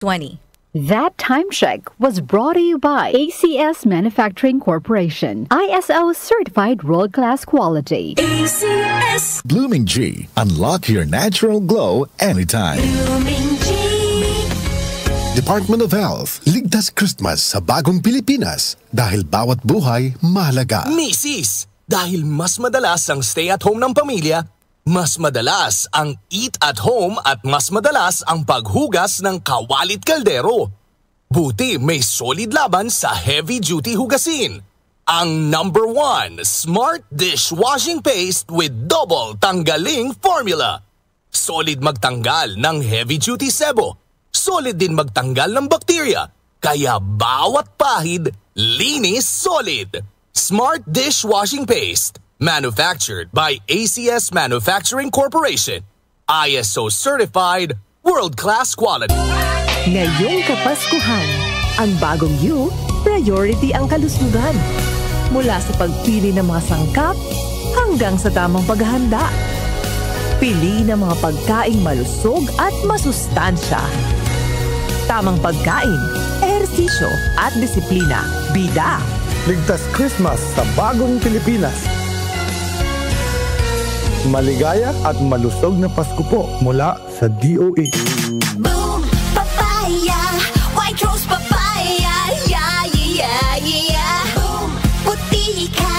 20. That time check was brought to you by ACS Manufacturing Corporation, ISO certified world-class quality. ACS Blooming G. Unlock your natural glow anytime. Blooming G. Department of Health, ligtas Christmas sa bagong Pilipinas dahil bawat buhay mahalaga. Misis, dahil mas madalas ang stay at home ng pamilya, mas madalas ang eat at home at mas madalas ang paghugas ng kawalit kaldero. Buti may solid laban sa heavy-duty hugasin. Ang number 1 Smart Dishwashing Paste with double tanggaling formula. Solid magtanggal ng heavy-duty sebo. Solid din magtanggal ng bakterya. Kaya bawat pahid, linis solid. Smart Dishwashing Paste. Manufactured by ACS Manufacturing Corporation. ISO certified, world-class quality. Ngayong Kapaskuhan, ang bagong you, priority ang kalusugan. Mula sa pagpili ng mga sangkap hanggang sa tamang paghahanda. Pili ng mga pagkaing malusog at masustansya. Tamang pagkain, ehersisyo at disiplina. Bida! Ligtas Christmas sa bagong Pilipinas. Maligaya at malusog na Pasko po mula sa DOH. Boom, papaya, white rose papaya, yeah, yeah, yeah. Boom, puti ka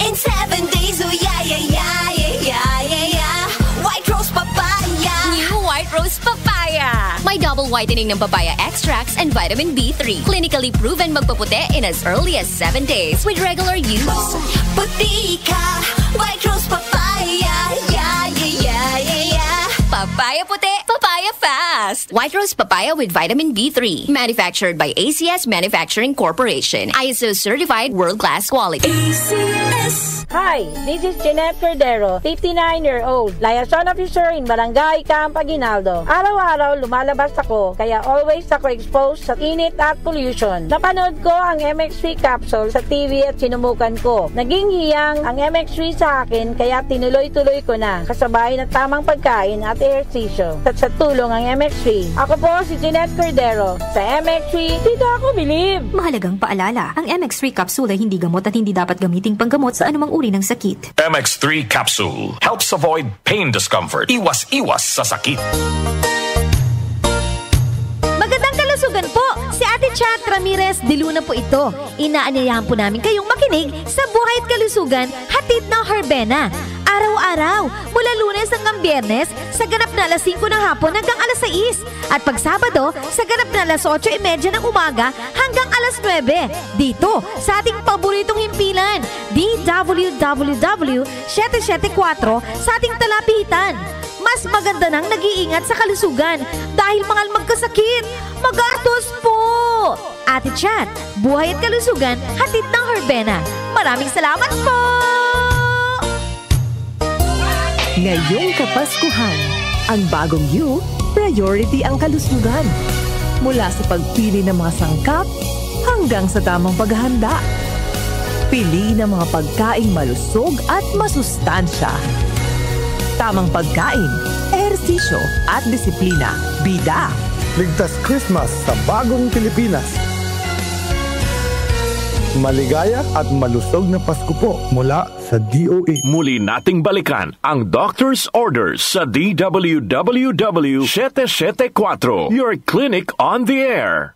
in 7 days, oh yeah, yeah, yeah, yeah, yeah, yeah. White rose papaya. New White Rose Papaya. May double whitening ng papaya extracts and vitamin B3. Clinically proven magpaputi in as early as 7 days with regular use. Boom, puti ka, white rose papaya, yeah, yeah, yeah, yeah, yeah. Papaya puti, papaya fast. White Rose Papaya with vitamin B3. Manufactured by ACS Manufacturing Corporation. ISO certified world-class quality. ACS. Hi, this is Jeanette Cordero, 59-year-old, liaison officer in Barangay Camp Aguinaldo. Araw-araw lumalabas ako, kaya always ako exposed sa init at pollution. Napanood ko ang MX3 capsule sa TV at sinumukan ko. Naging hiyang ang MX3 sa akin, kaya tinuloy-tuloy ko na, kasabay ng tamang pagkain at ehersisyo. At sa tulong ang MX3, ako po si Jeanette Cordero. Sa MX3, dito ako believe. Mahalagang paalala, ang MX3 capsule ay hindi gamot at hindi dapat gamiting panggamot sa anumang uri ng sakit. MX3 capsule helps avoid pain discomfort. Iwas-iwas sa sakit. Magandang kalusugan po! Si Ate Chat Ramirez de Luna po ito. Inaanyayahan po namin kayong makinig sa Buhay at Kalusugan, hatid ng Herbena. Araw-araw, mula Lunes hanggang Biyernes, sa ganap na alas 5 ng hapon hanggang alas 6. At pag Sabado, sa ganap na alas 8:30 ng umaga hanggang alas 9. Dito, sa ating paboritong himpilan, DWWW 774 sa ating talapitan. Mas maganda nang nag-iingat sa kalusugan dahil mahal magkasakit. Magastos po! Ate Chat, Buhay at Kalusugan, hatid ng Herbena. Maraming salamat po! Ngayong Kapaskuhan, ang bagong you, priority ang kalusugan. Mula sa pagpili ng mga sangkap hanggang sa tamang paghahanda. Pili ng mga pagkaing malusog at masustansya. Tamang pagkain, ehersisyo at disiplina. Bida! Ligtas Christmas sa bagong Pilipinas. Maligaya at malusog na Pasko po mula sa DOH. Muli nating balikan ang doctor's orders sa DWWW 774, your clinic on the air.